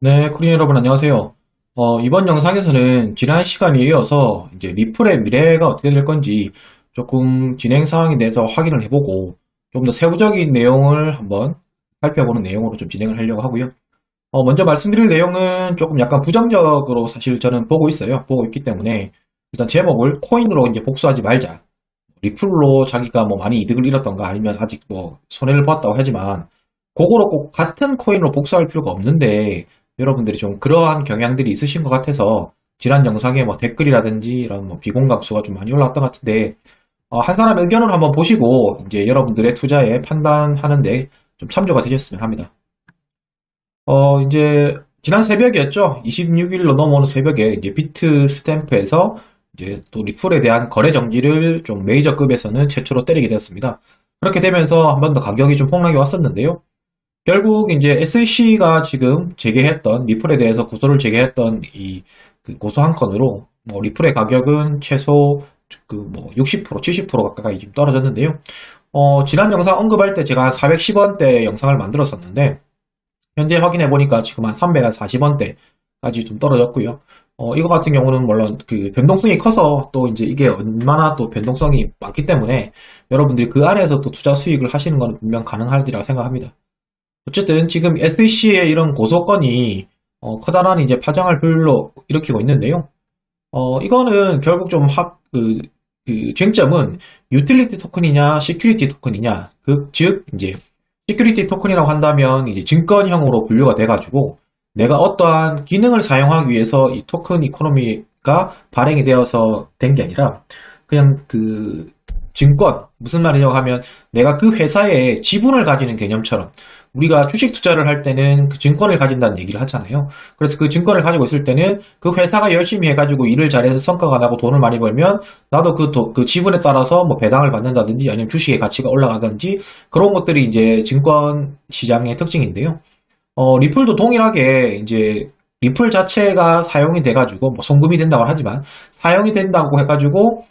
네, 코린 여러분 안녕하세요. 이번 영상에서는 지난 시간에 이어서 이제 리플의 미래가 어떻게 될 건지 조금 진행 상황에 대해서 확인을 해보고 좀 더 세부적인 내용을 한번 살펴보는 내용으로 좀 진행을 하려고 하고요. 먼저 말씀드릴 내용은 조금 약간 부정적으로 사실 저는 보고 있어요. 보고 있기 때문에 일단 제목을 코인으로 이제 복수하지 말자. 리플로 자기가 뭐 많이 이득을 잃었던가 아니면 아직 뭐 손해를 봤다고 하지만 그거로 꼭 같은 코인으로 복수할 필요가 없는데 여러분들이 좀 그러한 경향들이 있으신 것 같아서 지난 영상에 뭐 댓글이라든지 이런 뭐 비공감수가 좀 많이 올라왔던 것 같은데 한 사람 의견을 한번 보시고 이제 여러분들의 투자에 판단하는데 좀 참조가 되셨으면 합니다. 이제 지난 새벽이었죠. 26일로 넘어오는 새벽에 이제 비트 스탬프에서 이제 또 리플에 대한 거래 정지를 좀 메이저급에서는 최초로 때리게 되었습니다. 그렇게 되면서 한 번 더 가격이 좀 폭락이 왔었는데요. 결국 이제 SEC가 지금 제기했던 리플에 대해서 고소를 제기했던 그 고소 한 건으로 뭐 리플의 가격은 최소 그 뭐 60%, 70% 가까이 지금 떨어졌는데요. 지난 영상 언급할 때 제가 한 410원대 영상을 만들었었는데 현재 확인해 보니까 지금 한 340원대까지 좀 떨어졌고요. 이거 같은 경우는 물론 그 변동성이 커서 또 이제 이게 얼마나 또 변동성이 많기 때문에 여러분들이 그 안에서 또 투자 수익을 하시는 건 분명 가능하리라고 생각합니다. 어쨌든 지금 SEC의 이런 고소건이 커다란 이제 파장을 불러 일으키고 있는데요. 이거는 결국 좀 그 쟁점은 유틸리티 토큰이냐, 시큐리티 토큰이냐. 즉 이제 시큐리티 토큰이라고 한다면 이제 증권형으로 분류가 돼가지고 내가 어떠한 기능을 사용하기 위해서 이 토큰 이코노미가 발행이 되어서 된 게 아니라 그냥 그 증권, 무슨 말이냐고 하면 내가 그 회사의 지분을 가지는 개념처럼 우리가 주식 투자를 할 때는 그 증권을 가진다는 얘기를 하잖아요. 그래서 그 증권을 가지고 있을 때는 그 회사가 열심히 해가지고 일을 잘해서 성과가 나고 돈을 많이 벌면 나도 그 지분에 따라서 뭐 배당을 받는다든지 아니면 주식의 가치가 올라가든지 그런 것들이 이제 증권 시장의 특징인데요. 리플도 동일하게 이제 리플 자체가 사용이 돼가지고 뭐 송금이 된다고 하지만 사용이 된다고 해가지고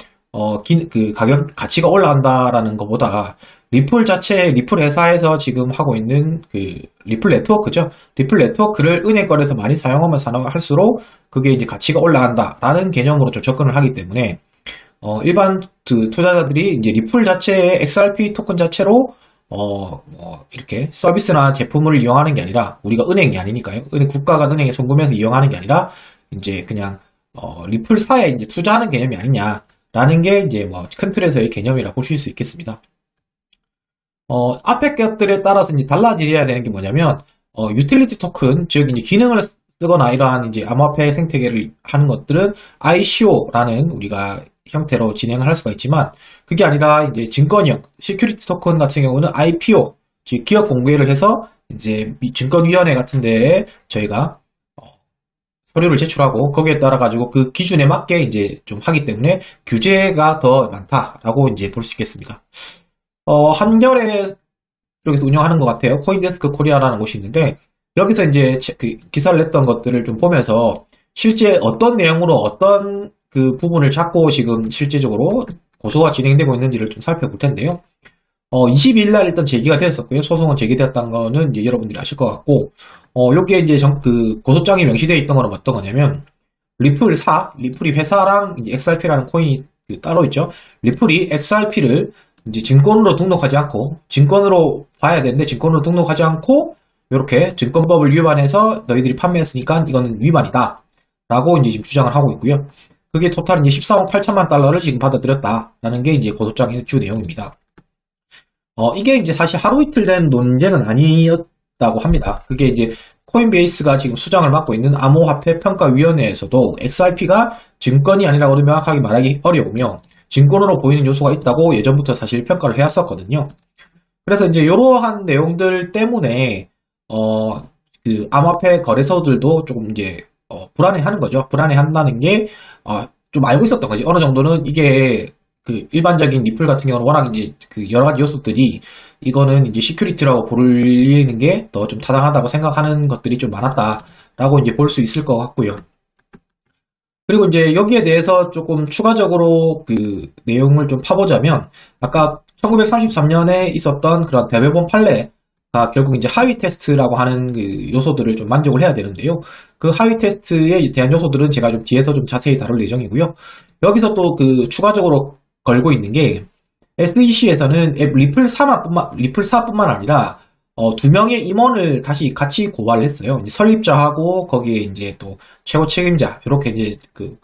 그 가치가 올라간다라는 것보다 리플 자체, 리플 회사에서 지금 하고 있는 그 리플 네트워크죠. 리플 네트워크를 은행권에서 많이 사용하면 할수록 그게 이제 가치가 올라간다라는 개념으로 좀 접근을 하기 때문에 일반 그 투자자들이 이제 리플 자체의 XRP 토큰 자체로 이렇게 서비스나 제품을 이용하는 게 아니라 우리가 은행이 아니니까요. 국가가 은행에 송금해서 이용하는 게 아니라 이제 그냥 리플사에 이제 투자하는 개념이 아니냐라는 게 이제 뭐 큰 틀에서의 개념이라 보실 수 있겠습니다. 앞에 것들에 따라서 이제 달라져야 되는 게 뭐냐면, 유틸리티 토큰, 즉, 이제 기능을 쓰거나 이러한 이제 암호화폐 생태계를 하는 것들은 ICO라는 우리가 형태로 진행을 할 수가 있지만, 그게 아니라 이제 증권형, 시큐리티 토큰 같은 경우는 IPO, 즉, 기업 공개를 해서 이제 증권위원회 같은 데에 저희가 서류를 제출하고 거기에 따라 가지고 그 기준에 맞게 이제 좀 하기 때문에 규제가 더 많다라고 이제 볼 수 있겠습니다. 한겨레 쪽에서 운영하는 것 같아요. 코인데스크 코리아라는 곳이 있는데, 여기서 이제 그 기사를 냈던 것들을 좀 보면서, 실제 어떤 내용으로 어떤 그 부분을 잡고 지금 실제적으로 고소가 진행되고 있는지를 좀 살펴볼 텐데요. 22일 날 일단 제기가 되었었고요. 소송은 제기되었다는 거는 이제 여러분들이 아실 것 같고, 여기에 이제 그 고소장이 명시되어 있던 거는 어떤 거냐면, 리플이 회사랑 이제 XRP라는 코인이 따로 있죠. 리플이 XRP를 이제 증권으로 등록하지 않고 증권으로 봐야 되는데 증권으로 등록하지 않고 이렇게 증권법을 위반해서 너희들이 판매했으니까 이거는 위반이다 라고 이제 지금 주장을 하고 있고요. 그게 토탈 이제 14억 8천만 달러를 지금 받아들였다라는 게 이제 고소장의 주 내용입니다. 이게 이제 사실 하루 이틀 된 논쟁은 아니었다고 합니다. 그게 이제 코인베이스가 지금 수장을 맡고 있는 암호화폐 평가위원회에서도 XRP가 증권이 아니라고 명확하게 말하기 어려우며 증권으로 보이는 요소가 있다고 예전부터 사실 평가를 해왔었거든요. 그래서 이제 이러한 내용들 때문에 그 암호화폐 거래소들도 조금 이제 불안해하는 거죠. 불안해한다는 게 좀 알고 있었던 거지. 어느 정도는 이게 그 일반적인 리플 같은 경우는 워낙 이제 그 여러 가지 요소들이 이거는 이제 시큐리티라고 불리는 게 더 좀 타당하다고 생각하는 것들이 좀 많았다라고 이제 볼 수 있을 것 같고요. 그리고 이제 여기에 대해서 조금 추가적으로 그 내용을 좀 파보자면 아까 1933년에 있었던 그런 대매본 판례 결국 이제 하위 테스트라고 하는 그 요소들을 좀 만족을 해야 되는데요. 그 하위 테스트에 대한 요소들은 제가 좀 뒤에서 좀 자세히 다룰 예정이고요. 여기서 또 그 추가적으로 걸고 있는 게 SEC에서는 앱 리플 4뿐만 아니라 두 명의 임원을 다시 같이 고발을 했어요. 이제 설립자하고 거기에 이제 또 최고 책임자 이렇게 이제 그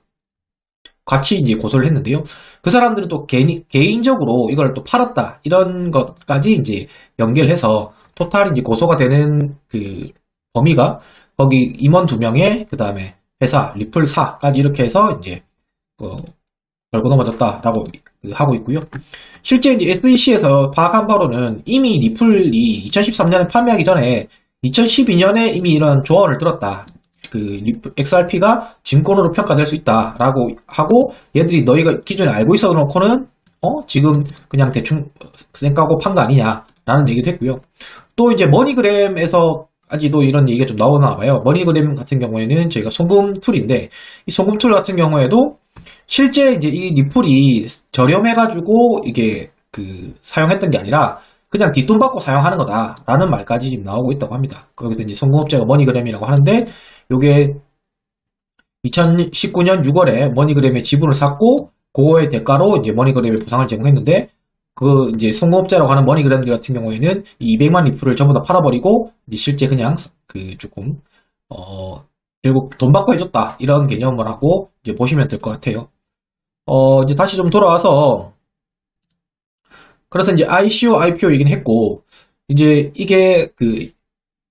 같이 이제 고소를 했는데요. 그 사람들은 또 개인적으로 이걸 또 팔았다 이런 것까지 이제 연결해서 토탈 이제 고소가 되는 그 범위가 거기 임원 두 명에 그 다음에 회사 리플 4까지 이렇게 해서 이제 걸고 넘어졌다라고 하고 있고요. 실제 이제 SEC에서 파악한 바로는 이미 리플이 2013년에 판매하기 전에 2012년에 이미 이런 조언을 들었다. 그 XRP가 증권으로 평가될 수 있다라고 하고 얘들이 너희가 기존에 알고 있어 놓고는 지금 그냥 대충 쌩까고 판 거 아니냐라는 얘기도 했고요. 또 이제 머니그램에서 아직도 이런 얘기가 좀 나오나 봐요. 머니그램 같은 경우에는 저희가 송금 툴인데 이 송금 툴 같은 경우에도 실제 이제 이 리플이 저렴해가지고 이게 그 사용했던 게 아니라 그냥 뒷돈 받고 사용하는 거다라는 말까지 지금 나오고 있다고 합니다. 거기서 이제 송금업체가 머니그램이라고 하는데 요게 2019년 6월에 머니그램의 지분을 샀고 그거의 대가로 이제 머니그램에 보상을 제공했는데 그 이제 송금업자라고 하는 머니그램들 같은 경우에는 이 200만 리플을 전부 다 팔아버리고 이제 실제 그냥 그 조금 결국 돈 받고 해줬다 이런 개념을 하고 이제 보시면 될 것 같아요. 이제 다시 좀 돌아와서 그래서 이제 ICO, IPO 얘기는 했고 이제 이게 그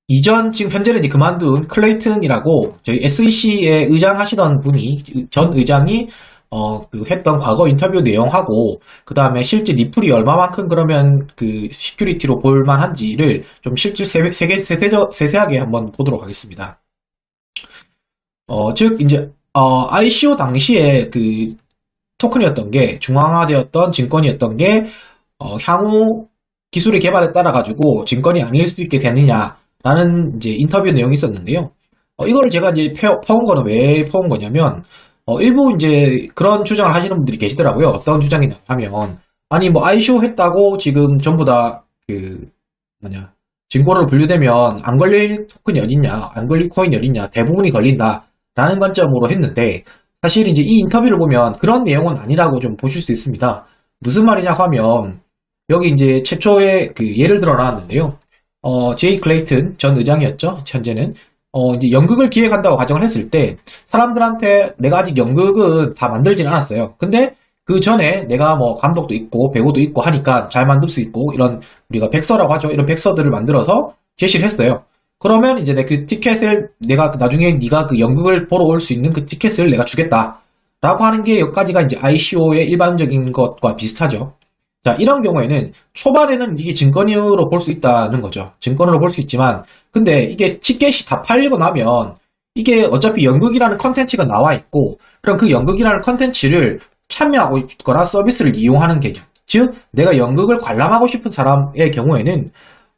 이전 지금 현재는 이제 그만둔 클레이튼이라고 저희 SEC에 의장하시던 분이 전 의장이 그 했던 과거 인터뷰 내용하고 그 다음에 실제 리플이 얼마만큼 그러면 그 시큐리티로 볼만한지를 좀 실질 세세하게 한번 보도록 하겠습니다. 즉 이제 ICO 당시에 그 토큰이었던 게 중앙화되었던 증권이었던 게 향후 기술의 개발에 따라 가지고 증권이 아닐 수도 있게 되느냐라는 이제 인터뷰 내용이 있었는데요. 이거를 제가 이제 퍼온 거는 왜 퍼온 거냐면 일부 이제 그런 주장을 하시는 분들이 계시더라고요. 어떤 주장이냐 하면 아니 뭐 ICO 했다고 지금 전부 다 그 증권으로 분류되면 안 걸릴 토큰이 어딨냐, 안 걸릴 코인이 어딨냐, 대부분이 걸린다라는 관점으로 했는데 사실 이제 이 인터뷰를 보면 그런 내용은 아니라고 좀 보실 수 있습니다. 무슨 말이냐고 하면 여기 이제 최초의 그 예를 들어 나왔는데요. 제이 클레이튼 전 의장이었죠. 현재는 이제 연극을 기획한다고 가정을 했을 때 사람들한테 내가 아직 연극은 다 만들진 않았어요. 근데 그 전에 내가 뭐 감독도 있고 배우도 있고 하니까 잘 만들 수 있고 이런 우리가 백서라고 하죠. 이런 백서들을 만들어서 제시를 했어요. 그러면 이제 그 티켓을 내가 나중에 네가 그 연극을 보러 올 수 있는 그 티켓을 내가 주겠다 라고 하는 게 여기까지가 이제 ICO의 일반적인 것과 비슷하죠. 자, 이런 경우에는 초반에는 이게 증권으로 볼 수 있다는 거죠. 증권으로 볼 수 있지만 근데 이게 티켓이 다 팔리고 나면 이게 어차피 연극이라는 컨텐츠가 나와 있고 그럼 그 연극이라는 컨텐츠를 참여하고 있거나 서비스를 이용하는 개념. 즉 내가 연극을 관람하고 싶은 사람의 경우에는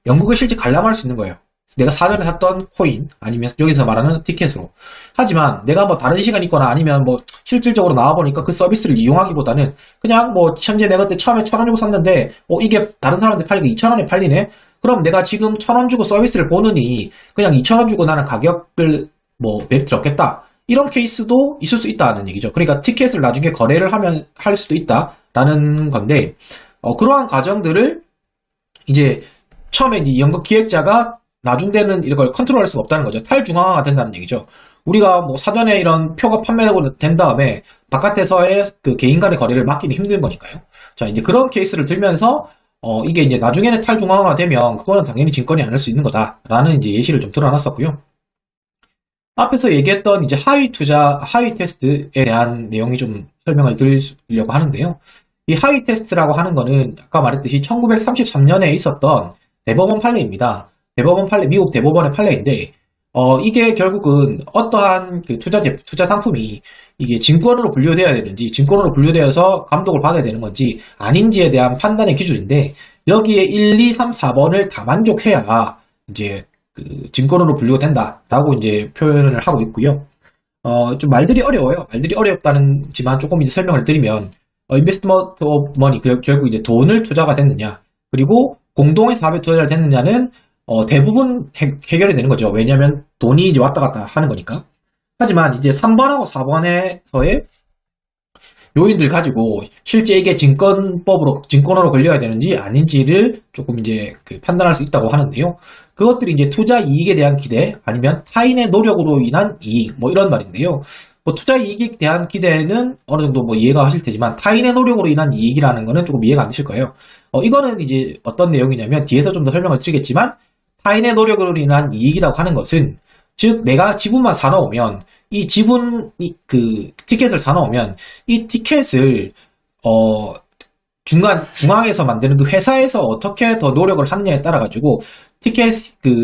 연극을 실제 관람할 수 있는 거예요. 내가 사전에 샀던 코인 아니면 여기서 말하는 티켓으로. 하지만 내가 뭐 다른 시간 있거나 아니면 뭐 실질적으로 나와보니까 그 서비스를 이용하기보다는 그냥 뭐 현재 내가 그때 처음에 1,000원 주고 샀는데 이게 다른 사람한테 팔리고 2,000원에 팔리네? 그럼 내가 지금 1,000원 주고 서비스를 보느니 그냥 2,000원 주고 나는 가격을 뭐 메리트 얻겠다. 이런 케이스도 있을 수 있다는 얘기죠. 그러니까 티켓을 나중에 거래를 하면 할 수도 있다라는 건데 그러한 과정들을 이제 처음에 이제 연극 기획자가 나중되는 이걸 컨트롤할 수가 없다는 거죠. 탈중앙화가 된다는 얘기죠. 우리가 뭐 사전에 이런 표가 판매가 된 다음에 바깥에서의 그 개인 간의 거래를 막기는 힘든 거니까요. 자, 이제 그런 케이스를 들면서 이게 이제 나중에는 탈중앙화가 되면 그거는 당연히 증권이 아닐 수 있는 거다라는 이제 예시를 좀 드러났었고요. 앞에서 얘기했던 이제 하위 테스트에 대한 내용이 좀 설명을 드리려고 하는데요. 이 하위 테스트라고 하는 거는 아까 말했듯이 1933년에 있었던 대법원 판례입니다. 미국 대법원의 판례인데, 이게 결국은 어떠한 그 투자 상품이 이게 증권으로 분류되어야 되는지, 증권으로 분류되어서 감독을 받아야 되는 건지 아닌지에 대한 판단의 기준인데, 여기에 1, 2, 3, 4번을 다 만족해야 이제 그 증권으로 분류가 된다라고 이제 표현을 하고 있고요. 좀 말들이 어려워요. 말들이 어렵다는지만 조금 이제 설명을 드리면, 인베스트먼트 오브 머니, 결국 이제 돈을 투자가 됐느냐, 그리고 공동의 사업에 투자가 됐느냐는 대부분 해결이 되는 거죠. 왜냐하면 돈이 이제 왔다 갔다 하는 거니까. 하지만 이제 3번하고 4번에서의 요인들 가지고 실제 이게 증권으로 걸려야 되는지 아닌지를 조금 이제 판단할 수 있다고 하는데요. 그것들이 이제 투자 이익에 대한 기대 아니면 타인의 노력으로 인한 이익 뭐 이런 말인데요. 뭐 투자 이익에 대한 기대는 어느 정도 뭐 이해가 하실 테지만 타인의 노력으로 인한 이익이라는 거는 조금 이해가 안 되실 거예요. 이거는 이제 어떤 내용이냐면 뒤에서 좀 더 설명을 드리겠지만 타인의 노력으로 인한 이익이라고 하는 것은 즉 내가 지분만 사놓으면 이 지분 티켓을 사놓으면 이 티켓을 중앙에서 만드는 그 회사에서 어떻게 더 노력을 하느냐에 따라 가지고 티켓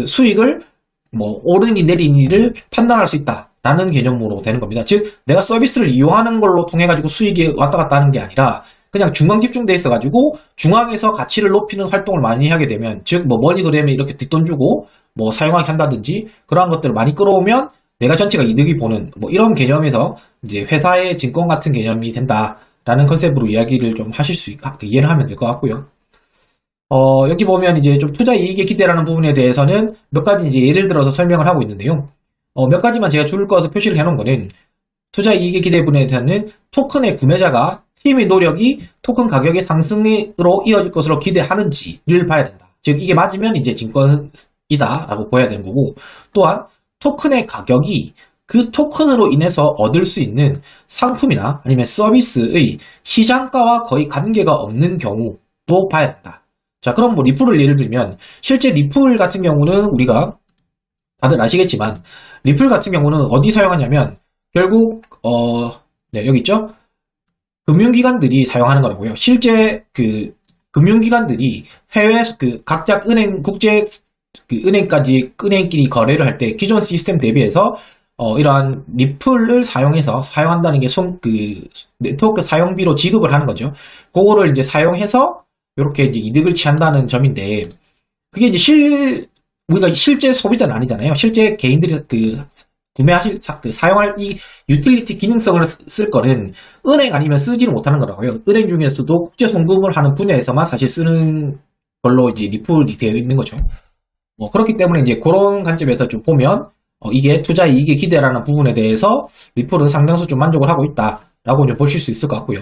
수익을 뭐 오르니 내리니를 판단할 수 있다라는 개념으로 되는 겁니다. 즉 내가 서비스를 이용하는 걸로 통해 가지고 수익이 왔다 갔다 하는 게 아니라 그냥 중앙 집중돼 있어 가지고 중앙에서 가치를 높이는 활동을 많이 하게 되면 즉 뭐 머니그램에 이렇게 뒷돈 주고 뭐 사용하게 한다든지 그러한 것들을 많이 끌어오면 내가 전체가 이득이 보는 뭐 이런 개념에서 이제 회사의 증권 같은 개념이 된다라는 컨셉으로 이야기를 좀 하실 수 이해를 하면 될 것 같고요. 여기 보면 이제 좀 투자 이익의 기대라는 부분에 대해서는 몇 가지 이제 예를 들어서 설명을 하고 있는데요. 몇 가지만 제가 줄을 꺼서 표시를 해놓은 거는 투자 이익의 기대 부분에 대해서는 토큰의 구매자가 팀의 노력이 토큰 가격의 상승으로 이어질 것으로 기대하는지를 봐야 된다. 즉 이게 맞으면 이제 증권이다라고 보여야 되는 거고 또한 토큰의 가격이 그 토큰으로 인해서 얻을 수 있는 상품이나 아니면 서비스의 시장가와 거의 관계가 없는 경우도 봐야 된다. 자, 그럼 뭐 리플을 예를 들면 실제 리플 같은 경우는 우리가 다들 아시겠지만 리플 같은 경우는 어디 사용하냐면 결국 네, 여기 있죠? 금융기관들이 사용하는 거라고요. 실제 금융기관들이 해외 각자 국제 은행끼리 거래를 할 때 기존 시스템 대비해서 이러한 리플을 사용한다는 게 네트워크 사용비로 지급을 하는 거죠. 그거를 이제 사용해서 이렇게 이제 이득을 취한다는 점인데 그게 이제 우리가 실제 소비자는 아니잖아요. 실제 개인들이 사용할 이 유틸리티 기능성을 쓸 거는 은행 아니면 쓰지를 못하는 거라고요. 은행 중에서도 국제 송금을 하는 분야에서만 사실 쓰는 걸로 이제 리플이 되어 있는 거죠. 뭐 그렇기 때문에 이제 그런 관점에서 좀 보면 이게 투자 이익의 기대라는 부분에 대해서 리플은 상당수 좀 만족을 하고 있다라고 좀 보실 수 있을 것 같고요.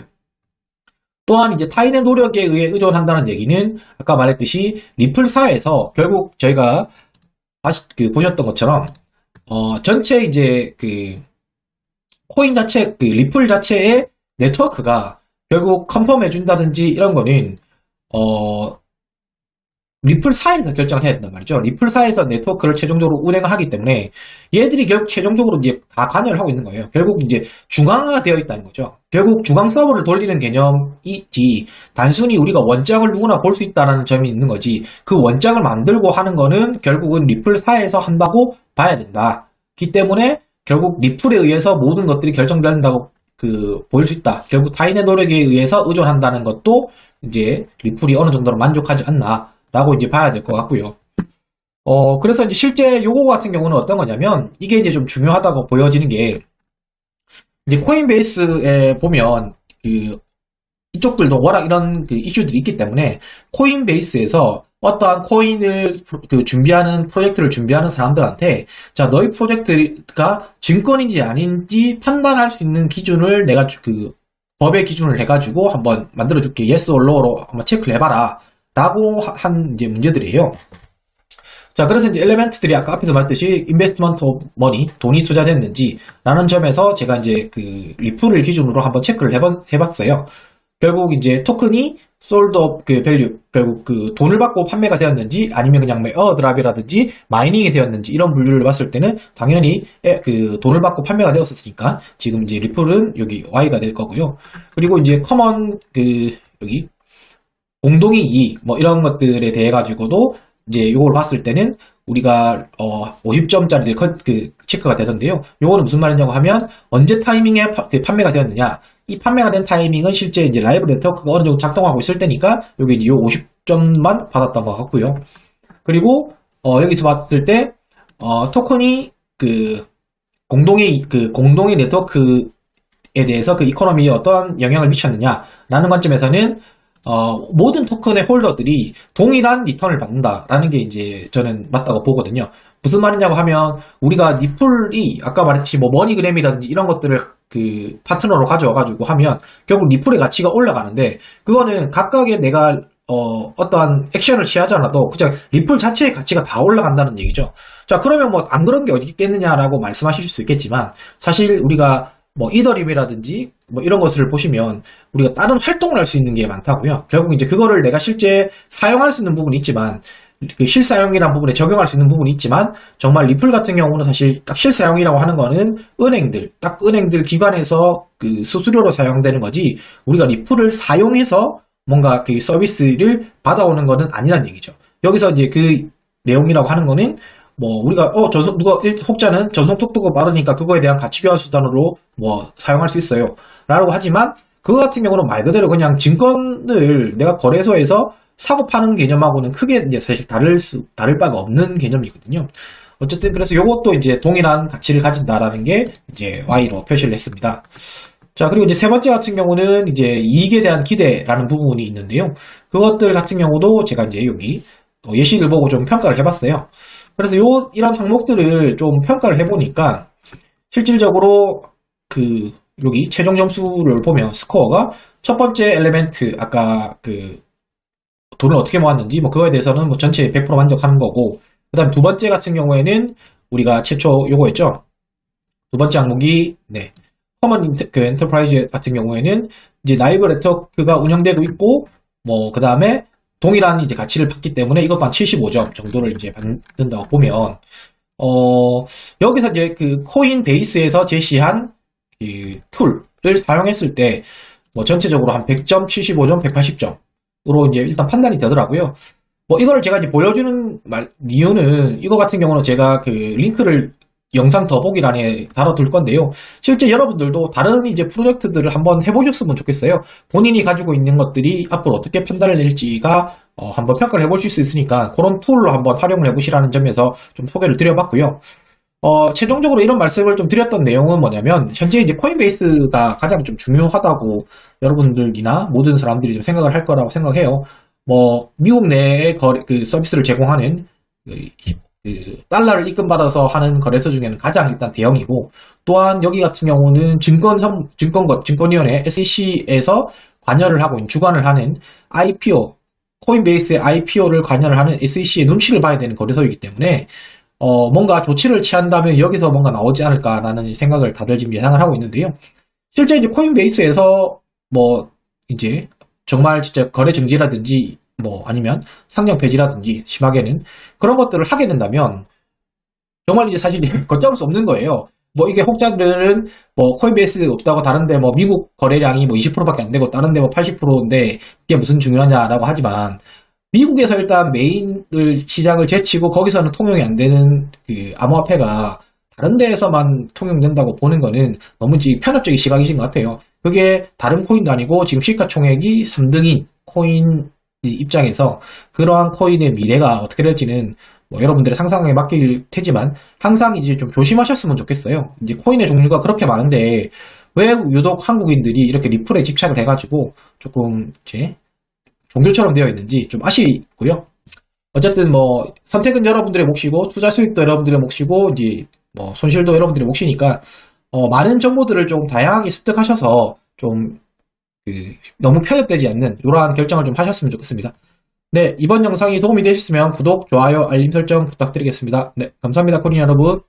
또한 이제 타인의 노력에 의해 의존한다는 얘기는 아까 말했듯이 리플사에서 결국 저희가 다시 보셨던 것처럼 전체 이제 코인 자체 리플 자체의 네트워크가 결국 컨펌 해준다든지 이런 거는 리플사에서 결정을 해야 된단 말이죠. 리플사에서 네트워크를 최종적으로 운행을 하기 때문에 얘들이 결국 최종적으로 이제 다 관여를 하고 있는 거예요. 결국 이제 중앙화되어 있다는 거죠. 결국 중앙 서버를 돌리는 개념이지 단순히 우리가 원장을 누구나 볼 수 있다는 점이 있는 거지 그 원장을 만들고 하는 거는 결국은 리플사에서 한다고 봐야 된다. 기 때문에 결국 리플에 의해서 모든 것들이 결정된다고 보일 수 있다. 결국 타인의 노력에 의해서 의존한다는 것도 이제 리플이 어느 정도로 만족하지 않나 라고 이제 봐야 될 것 같고요. 그래서 이제 실제 요거 같은 경우는 어떤 거냐면, 이게 이제 좀 중요하다고 보여지는 게, 이제 코인베이스에 보면, 이쪽들도 워낙 이런 이슈들이 있기 때문에, 코인베이스에서 어떠한 코인을 준비하는, 프로젝트를 준비하는 사람들한테, 자, 너희 프로젝트가 증권인지 아닌지 판단할 수 있는 기준을 내가 법의 기준을 해가지고 한번 만들어줄게. yes or no로 한번 체크를 해봐라. 라고 한 이제 문제들이에요. 자, 그래서 이제 엘리멘트들이 아까 앞에서 말했듯이 인베스트먼트 오브 머니, 돈이 투자됐는지 라는 점에서 제가 이제 리플을 기준으로 한번 체크를 해봤어요. 결국 이제 토큰이 솔드 업 밸류, 결국 돈을 받고 판매가 되었는지 아니면 그냥 에어드랍이라든지 마이닝이 되었는지 이런 분류를 봤을 때는 당연히 돈을 받고 판매가 되었으니까 지금 이제 리플은 여기 Y가 될 거고요. 그리고 이제 커먼 여기 공동의 이익, 뭐 이런 것들에 대해 가지고도 이제 이걸 봤을 때는 우리가 50점짜리 체크가 되던데요. 요거는 무슨 말이냐고 하면 언제 타이밍에 판매가 되었느냐. 이 판매가 된 타이밍은 실제 이제 라이브 네트워크가 어느 정도 작동하고 있을 때니까 여기 이제 요 50점만 받았던 것 같고요. 그리고 여기서 봤을 때 토큰이 공동의 네트워크에 대해서 이코노미에 어떠한 영향을 미쳤느냐라는 관점에서는 모든 토큰의 홀더들이 동일한 리턴을 받는다라는 게 이제 저는 맞다고 보거든요. 무슨 말이냐고 하면 우리가 리플이 아까 말했듯이 뭐 머니그램이라든지 이런 것들을 그 파트너로 가져와가지고 하면 결국 리플의 가치가 올라가는데 그거는 각각의 내가 어떠한 액션을 취하지 않아도 그냥 리플 자체의 가치가 다 올라간다는 얘기죠. 자, 그러면 뭐 안 그런 게 어디 있겠느냐라고 말씀하실 수 있겠지만 사실 우리가 뭐 이더리움이라든지 뭐 이런 것을 보시면 우리가 다른 활동을 할 수 있는 게 많다고요. 결국 이제 그거를 내가 실제 사용할 수 있는 부분이 있지만 그 실사용이라는 부분에 적용할 수 있는 부분이 있지만 정말 리플 같은 경우는 사실 딱 실사용이라고 하는 거는 딱 은행들 기관에서 그 수수료로 사용되는 거지 우리가 리플을 사용해서 뭔가 그 서비스를 받아오는 거는 아니란 얘기죠. 여기서 이제 그 내용이라고 하는 거는 뭐 우리가 혹자는 전송 속도가 빠르니까 그거에 대한 가치 교환 수단으로 뭐 사용할 수 있어요 라고 하지만 그거 같은 경우는 말 그대로 그냥 증권을 내가 거래소에서 사고 파는 개념하고는 크게 이제 사실 다를 바가 없는 개념이거든요. 어쨌든 그래서 이것도 이제 동일한 가치를 가진다라는 게 이제 Y로 표시를 했습니다. 자, 그리고 이제 세 번째 같은 경우는 이제 이익에 대한 기대라는 부분이 있는데요. 그것들 같은 경우도 제가 이제 여기 예시를 보고 좀 평가를 해봤어요. 그래서 이런 항목들을 좀 평가를 해보니까 실질적으로 그 여기 최종 점수를 보면 스코어가 첫 번째 엘리멘트 아까 그 돈을 어떻게 모았는지 뭐 그거에 대해서는 뭐 전체 100% 만족하는 거고 그 다음 두 번째 같은 경우에는 우리가 최초 요거였죠. 두 번째 항목이 커먼 엔터프라이즈 같은 경우에는 이제 나이브 네트워크가 운영되고 있고 뭐 그 다음에 동일한 이제 가치를 받기 때문에 이것도 한 75점 정도를 이제 받는다고 보면 여기서 이제 그 코인 베이스에서 제시한 그 툴을 사용했을 때 뭐 전체적으로 한 100점, 75점, 180점으로 이제 일단 판단이 되더라고요. 뭐 이걸 제가 이제 보여주는 이유는 이거 같은 경우는 제가 그 링크를 영상 더보기란에 달아둘 건데요. 실제 여러분들도 다른 이제 프로젝트들을 한번 해보셨으면 좋겠어요. 본인이 가지고 있는 것들이 앞으로 어떻게 판단을 낼지가 한번 평가를 해보실 수 있으니까 그런 툴로 한번 활용을 해보시라는 점에서 좀 소개를 드려봤고요. 최종적으로 이런 말씀을 좀 드렸던 내용은 뭐냐면 현재 이제 코인베이스가 가장 좀 중요하다고 여러분들이나 모든 사람들이 좀 생각을 할 거라고 생각해요. 뭐 미국 내에 그 서비스를 제공하는 그 달러를 입금받아서 하는 거래소 중에는 가장 일단 대형이고 또한 여기 같은 경우는 증권위원회 SEC에서 관여를 하고 주관을 하는 IPO 코인베이스의 IPO를 관여를 하는 SEC의 눈치를 봐야 되는 거래소이기 때문에 뭔가 조치를 취한다면 여기서 뭔가 나오지 않을까라는 생각을 다들 지금 예상을 하고 있는데요. 실제 이제 코인베이스에서 뭐 이제 정말 진짜 거래 정지라든지 뭐 아니면 상장 폐지라든지 심하게는 그런 것들을 하게 된다면 정말 이제 사실 걷잡을 수 없는 거예요. 뭐 이게 혹자들은 뭐 코인베이스 없다고 다른데 뭐 미국 거래량이 뭐 20%밖에 안 되고 다른데 뭐 80%인데 이게 무슨 중요하냐라고 하지만 미국에서 일단 메인을 시장을 제치고 거기서는 통용이 안 되는 그 암호화폐가 다른 데에서만 통용된다고 보는 거는 너무 편협적인 시각이신 것 같아요. 그게 다른 코인도 아니고 지금 시가총액이 3등인 코인 입장에서 그러한 코인의 미래가 어떻게 될지는 뭐 여러분들의 상상에 맡길 테지만 항상 이제 좀 조심하셨으면 좋겠어요. 이제 코인의 종류가 그렇게 많은데 왜 유독 한국인들이 이렇게 리플에 집착을 해가지고 조금 이제 종교처럼 되어 있는지 좀 아쉽고요. 어쨌든 뭐 선택은 여러분들의 몫이고 투자 수익도 여러분들의 몫이고 이제 뭐 손실도 여러분들의 몫이니까 많은 정보들을 좀 다양하게 습득하셔서 좀 너무 편협되지 않는 이러한 결정을 좀 하셨으면 좋겠습니다. 네, 이번 영상이 도움이 되셨으면 구독, 좋아요, 알림 설정 부탁드리겠습니다. 네, 감사합니다, 코린 여러분.